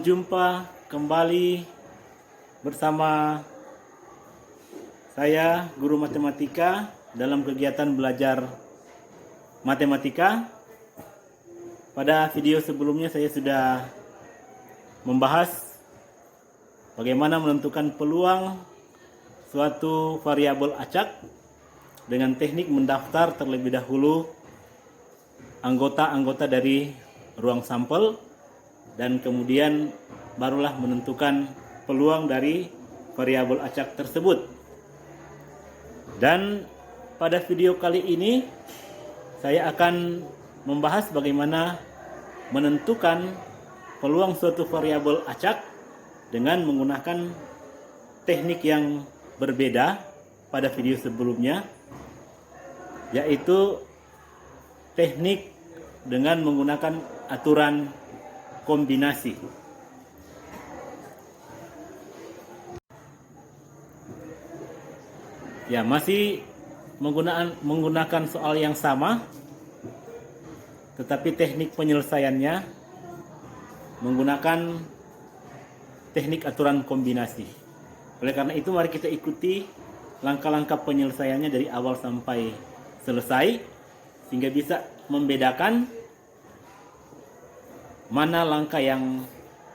Berjumpa kembali bersama saya, guru matematika, dalam kegiatan belajar matematika. Pada video sebelumnya saya sudah membahas bagaimana menentukan peluang suatu variabel acak dengan teknik mendaftar terlebih dahulu anggota-anggota dari ruang sampel, dan kemudian barulah menentukan peluang dari variabel acak tersebut. Dan pada video kali ini saya akan membahas bagaimana menentukan peluang suatu variabel acak dengan menggunakan teknik yang berbeda pada video sebelumnya, yaitu teknik dengan menggunakan aturan kombinasi. Ya, masih menggunakan soal yang sama, tetapi teknik penyelesaiannya menggunakan teknik aturan kombinasi. Oleh karena itu, mari kita ikuti langkah-langkah penyelesaiannya dari awal sampai selesai, sehingga bisa membedakan mana langkah yang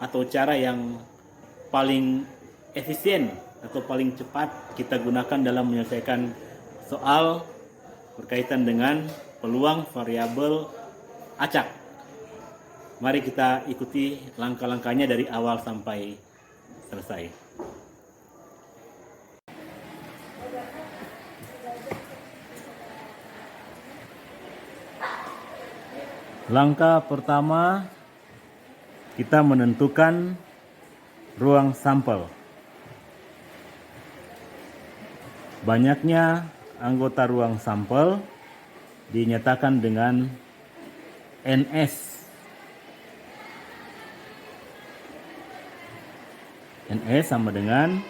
atau cara yang paling efisien atau paling cepat kita gunakan dalam menyelesaikan soal berkaitan dengan peluang variabel acak. Mari kita ikuti langkah-langkahnya dari awal sampai selesai. Langkah pertama, kita menentukan ruang sampel. Banyaknya anggota ruang sampel dinyatakan dengan NS. NS sama dengan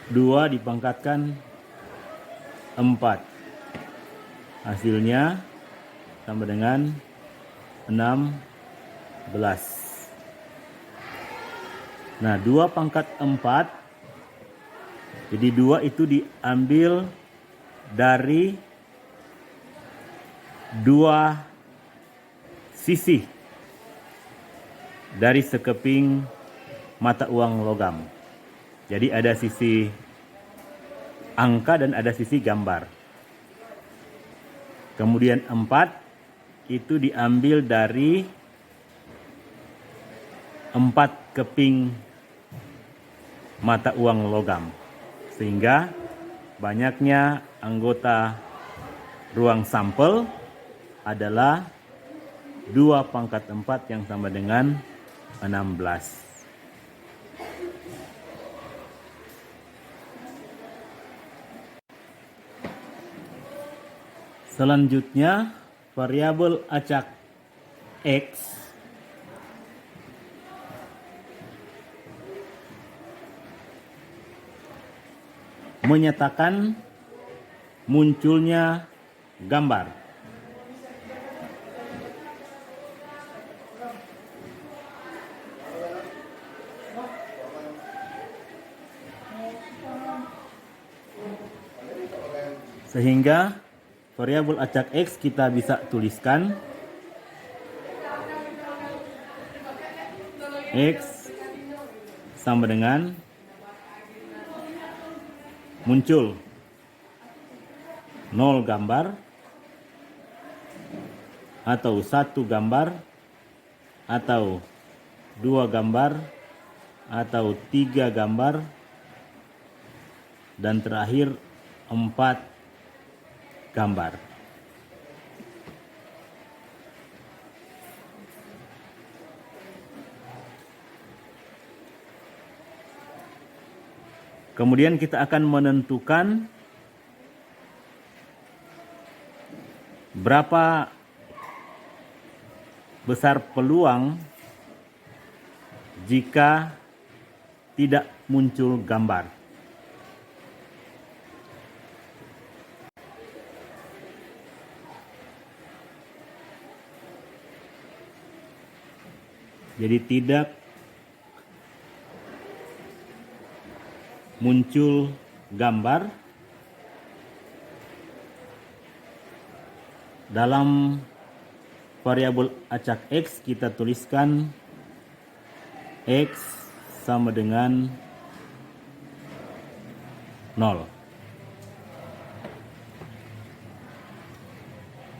2 dipangkatkan 4. Hasilnya sama dengan 16. Nah, 2 pangkat 4, jadi 2 itu diambil dari 2 sisi dari sekeping mata uang logam. Jadi ada sisi angka dan ada sisi gambar. Kemudian 4 itu diambil dari 4 keping mata uang logam, sehingga banyaknya anggota ruang sampel adalah 2 pangkat 4 yang sama dengan 16. Selanjutnya, variabel acak X menyatakan munculnya gambar. Sehingga variabel acak X kita bisa tuliskan X sama dengan muncul 0 gambar atau 1 gambar atau 2 gambar atau 3 gambar dan terakhir 4 gambar. Kemudian kita akan menentukan berapa besar peluang jika tidak muncul gambar. Jadi tidak muncul gambar dalam variabel acak X. Kita tuliskan X sama dengan 0.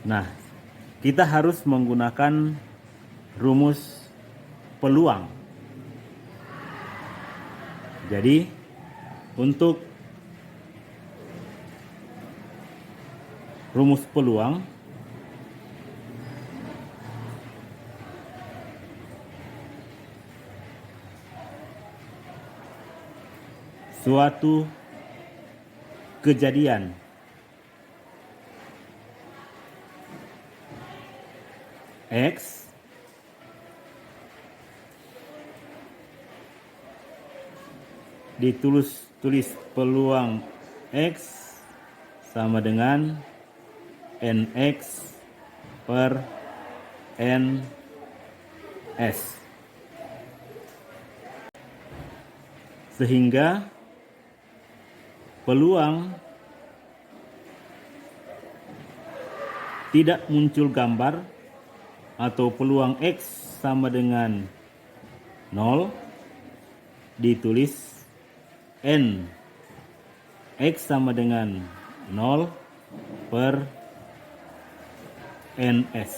Nah, kita harus menggunakan rumus peluang. Jadi, untuk rumus peluang, suatu kejadian X tulis peluang X sama dengan NX per NS, sehingga peluang tidak muncul gambar atau peluang X sama dengan 0 ditulis N X sama dengan 0 per NS.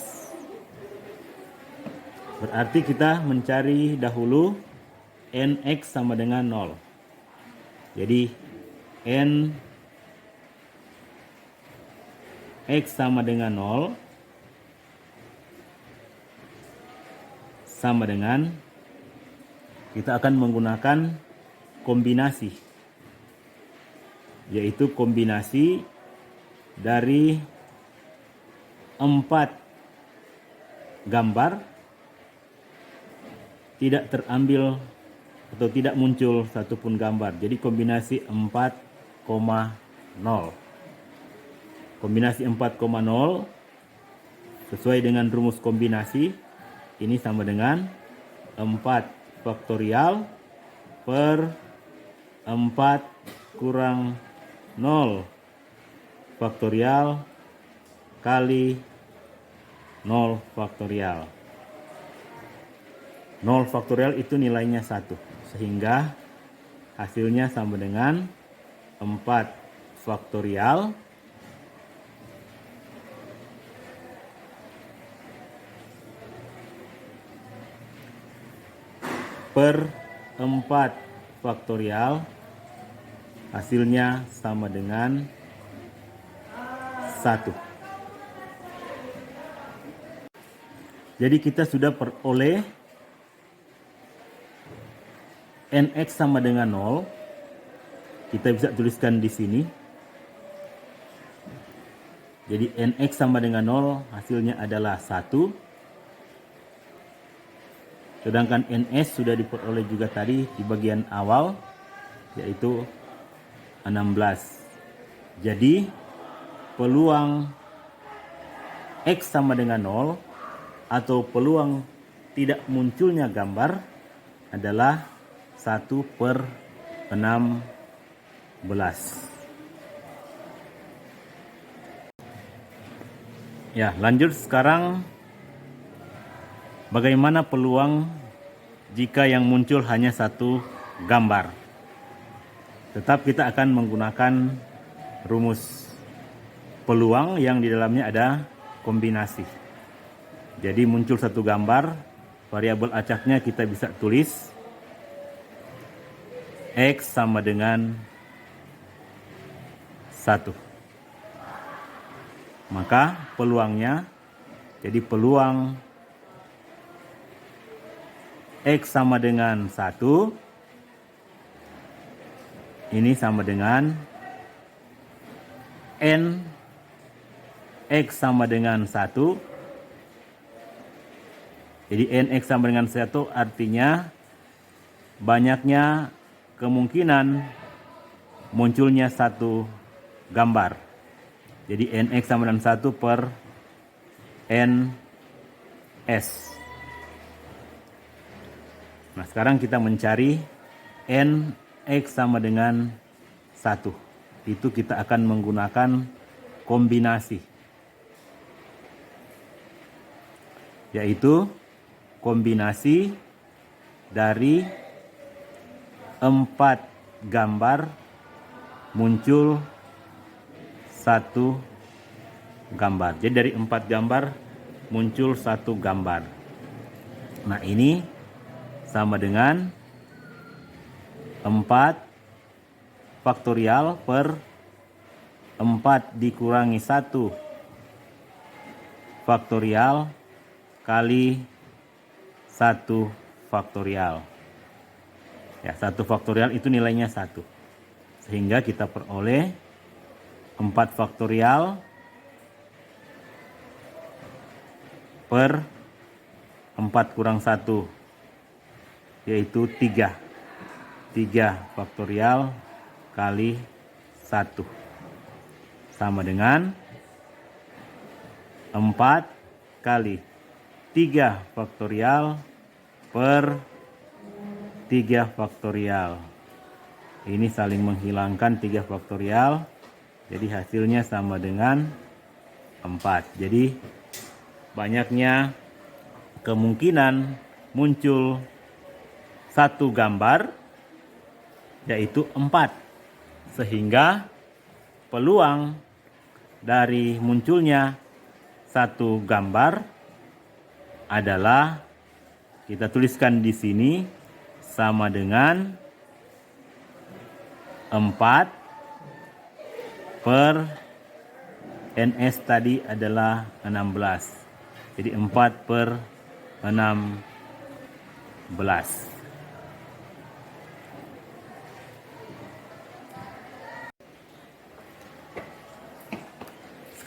Berarti kita mencari dahulu NX sama dengan 0. Jadi N X sama dengan 0 sama dengan, kita akan menggunakan kombinasi, yaitu kombinasi dari 4 gambar tidak terambil atau tidak muncul satupun gambar. Jadi kombinasi 4,0. Kombinasi 4,0 sesuai dengan rumus kombinasi ini sama dengan 4 faktorial per 4 kurang 0 faktorial kali 0 faktorial. 0 faktorial itu nilainya 1, sehingga hasilnya sama dengan 4 faktorial per 4 faktorial, hasilnya sama dengan 1. Jadi kita sudah peroleh NX sama dengan 0. Kita bisa tuliskan di sini. Jadi NX sama dengan 0, hasilnya adalah 1. Sedangkan NS sudah diperoleh juga tadi di bagian awal, yaitu 16. Jadi peluang X sama dengan 0 atau peluang tidak munculnya gambar adalah 1 per 16. Ya, lanjut sekarang. Bagaimana peluang jika yang muncul hanya 1 gambar? Tetap kita akan menggunakan rumus peluang yang di dalamnya ada kombinasi. Jadi muncul 1 gambar, variabel acaknya kita bisa tulis X sama dengan 1. Maka peluangnya, jadi peluang X sama dengan 1, ini sama dengan N X sama dengan 1. Jadi NX sama dengan 1 artinya banyaknya kemungkinan munculnya 1 gambar. Jadi NX sama dengan 1 per NS. Nah, sekarang kita mencari nx sama dengan 1. Itu kita akan menggunakan kombinasi, yaitu kombinasi dari 4 gambar muncul 1 gambar. Jadi dari 4 gambar muncul 1 gambar. Nah, ini sama dengan 4 faktorial per 4 dikurangi 1 faktorial kali 1 faktorial. Ya, 1 faktorial itu nilainya 1. Sehingga kita peroleh 4 faktorial per 4 kurang 1, yaitu 3. 3 faktorial kali 1 sama dengan 4 kali 3 faktorial per 3 faktorial. Ini saling menghilangkan 3 faktorial, jadi hasilnya sama dengan 4. Jadi banyaknya kemungkinan muncul 1 gambar, yaitu 4. Sehingga peluang dari munculnya 1 gambar adalah, kita tuliskan di sini, sama dengan 4 per ns tadi adalah 16. Jadi 4 per 16.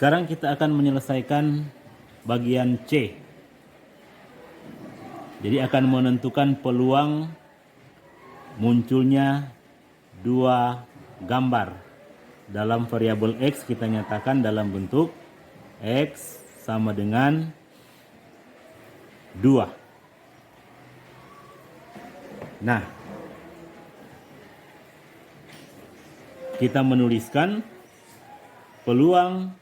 Sekarang kita akan menyelesaikan bagian C. Jadi akan menentukan peluang munculnya 2 gambar. Dalam variabel X kita nyatakan dalam bentuk X sama dengan 2. Nah, kita menuliskan peluang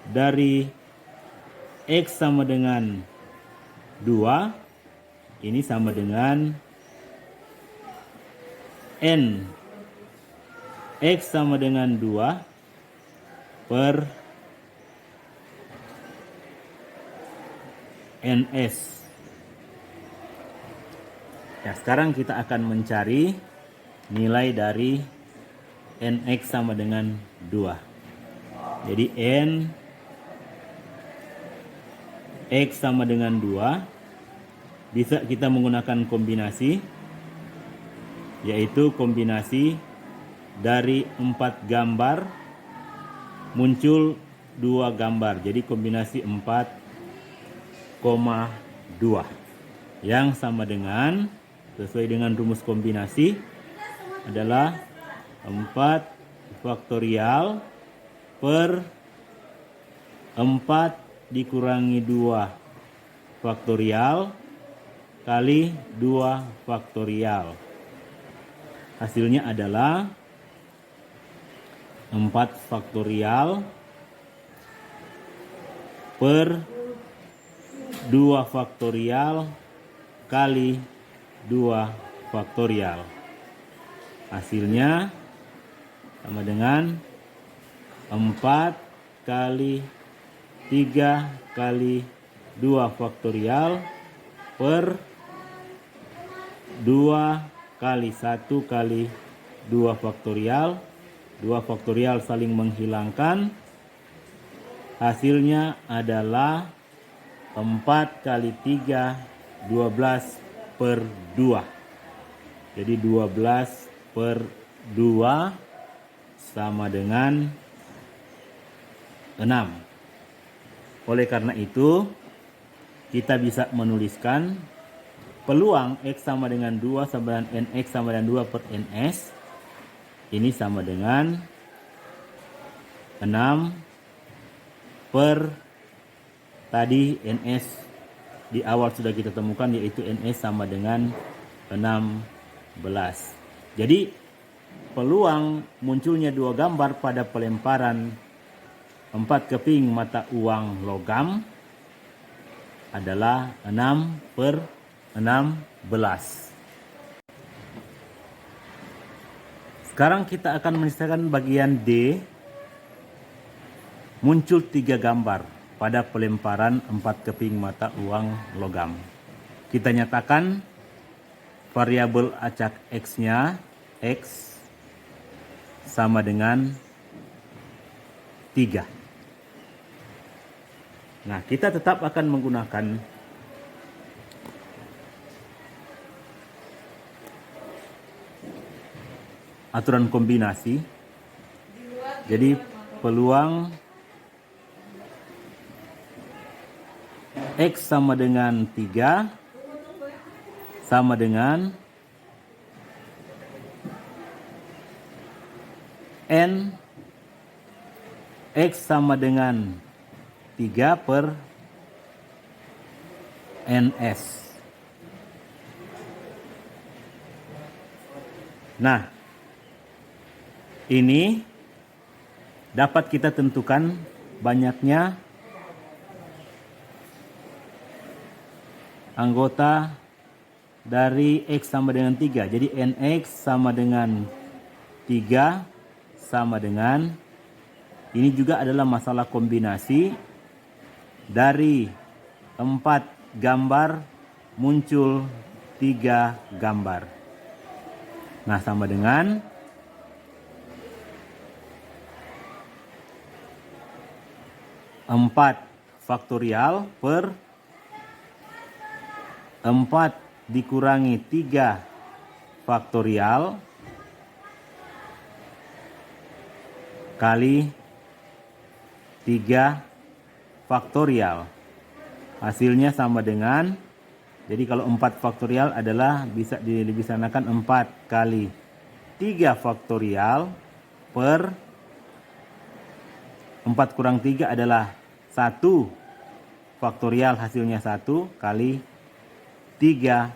dari X sama dengan 2, ini sama dengan N. X sama dengan 2 per NS. Ya, sekarang kita akan mencari nilai dari NX sama dengan 2. Jadi X sama dengan 2 bisa kita menggunakan kombinasi, yaitu kombinasi dari 4 gambar muncul 2 gambar. Jadi kombinasi 4,2 yang sama dengan, sesuai dengan rumus kombinasi, adalah 4 faktorial per 4 dikurangi 2 faktorial kali 2 faktorial. Hasilnya adalah 4 faktorial per 2 faktorial kali 2 faktorial. Hasilnya sama dengan 4 kali 3 kali 2 faktorial per 2 kali 1 kali 2 faktorial. 2 faktorial saling menghilangkan. Hasilnya adalah 4 kali 3, 12 per 2. Jadi 12 per 2 sama dengan 6. Oleh karena itu, kita bisa menuliskan peluang X sama dengan 2 sama dengan NX sama dengan 2 per NS. Ini sama dengan 6 per tadi NS di awal sudah kita temukan, yaitu NS sama dengan 16. Jadi peluang munculnya dua gambar pada pelemparan 4 keping mata uang logam adalah 6/16. Sekarang kita akan menyelesaikan bagian D. Muncul 3 gambar pada pelemparan 4 keping mata uang logam. Kita nyatakan variabel acak X-nya, X sama dengan 3. Nah, kita tetap akan menggunakan aturan kombinasi. Jadi peluang X sama dengan 3 sama dengan N X sama dengan 3 per NS. Nah, ini dapat kita tentukan banyaknya anggota dari X sama dengan 3. Jadi NX sama dengan 3 sama dengan, ini juga adalah masalah kombinasi. Dari 4 gambar muncul 3 gambar. Nah, sama dengan 4 faktorial per 4 dikurangi 3 faktorial kali 3 faktorial. Hasilnya sama dengan, jadi kalau 4 faktorial adalah bisa dilaksanakan 4 kali 3 faktorial per 4 kurang 3 adalah 1 faktorial, hasilnya 1 kali 3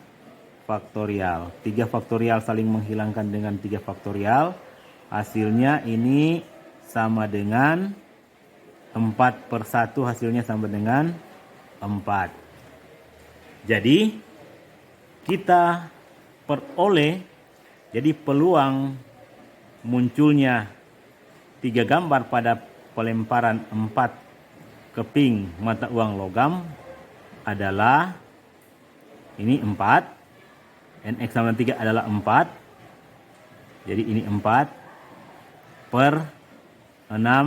faktorial. 3 faktorial saling menghilangkan dengan 3 faktorial. Hasilnya ini sama dengan 4/1, hasilnya sama dengan 4. Jadi kita peroleh, jadi peluang munculnya 3 gambar pada pelemparan 4 keping mata uang logam adalah ini 4, NX sama 3 adalah 4, jadi ini 4 per 16.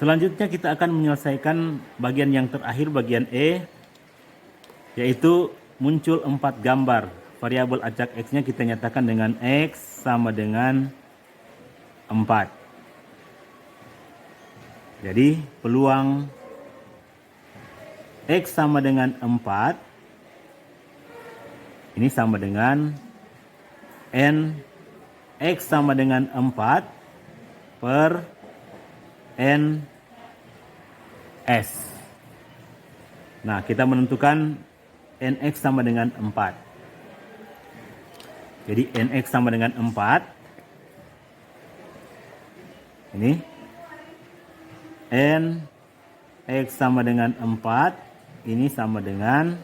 Selanjutnya kita akan menyelesaikan bagian yang terakhir, bagian E, yaitu muncul 4 gambar. Variabel acak X-nya kita nyatakan dengan X sama dengan 4. Jadi peluang X sama dengan 4, ini sama dengan N X sama dengan 4 per N S. Nah, kita menentukan NX sama dengan 4. Jadi NX sama dengan 4. Ini NX sama dengan 4. Ini sama dengan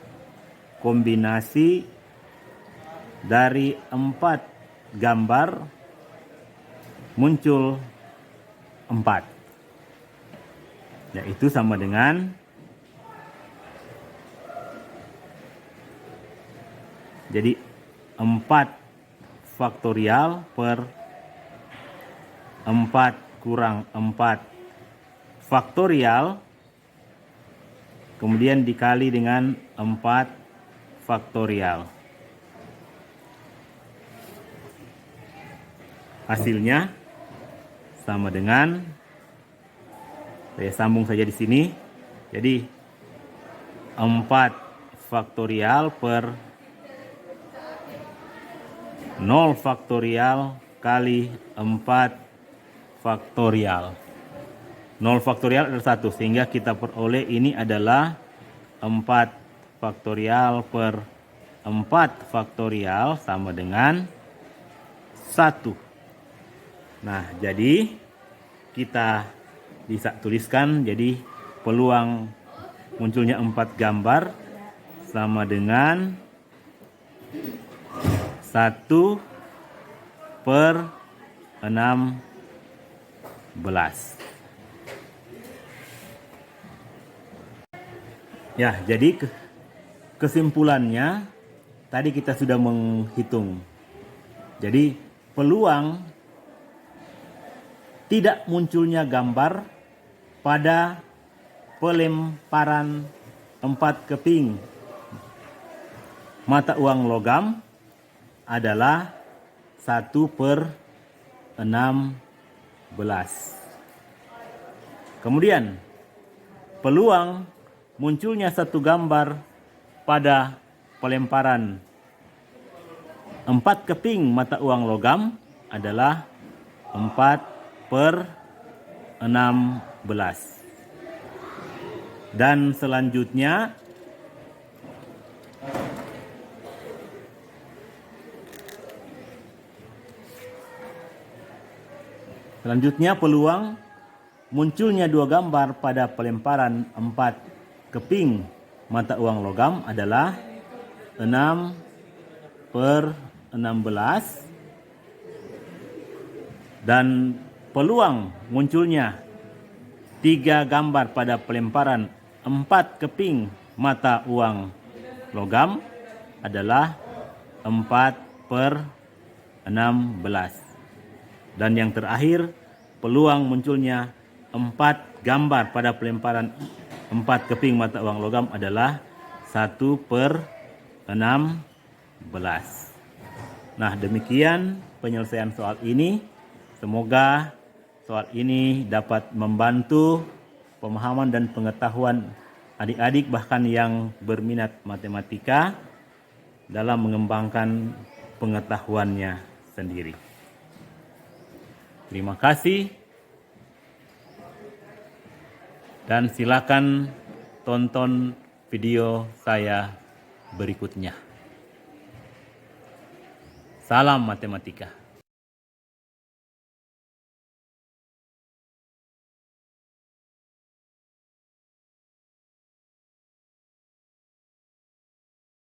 kombinasi dari 4 gambar muncul 4. Yaitu sama dengan, jadi 4 faktorial per 4 kurang 4 faktorial, kemudian dikali dengan 4 faktorial. Hasilnya sama dengan, saya sambung saja di sini. Jadi 4 faktorial per 0 faktorial kali 4 faktorial. 0 faktorial adalah 1, sehingga kita peroleh ini adalah 4 faktorial per 4 faktorial sama dengan 1. Nah, jadi kita bisa tuliskan, jadi peluang munculnya 4 gambar sama dengan 1 per 16. Ya, jadi kesimpulannya tadi kita sudah menghitung. Jadi peluang tidak munculnya gambar pada pelemparan 4 keping mata uang logam adalah 1 per 16. Kemudian peluang munculnya satu gambar pada pelemparan 4 keping mata uang logam adalah 4 per 16. Dan selanjutnya peluang munculnya 2 gambar pada pelemparan 4 keping mata uang logam adalah 6 per 16. Dan peluang munculnya 3 gambar pada pelemparan 4 keping mata uang logam adalah 4 per 16. Dan yang terakhir, peluang munculnya 4 gambar pada pelemparan 4 keping mata uang logam adalah 1 per 16. Nah, demikian penyelesaian soal ini. Semoga soal ini dapat membantu pemahaman dan pengetahuan adik-adik bahkan yang berminat matematika dalam mengembangkan pengetahuannya sendiri. Terima kasih. Dan silakan tonton video saya berikutnya. Salam matematika.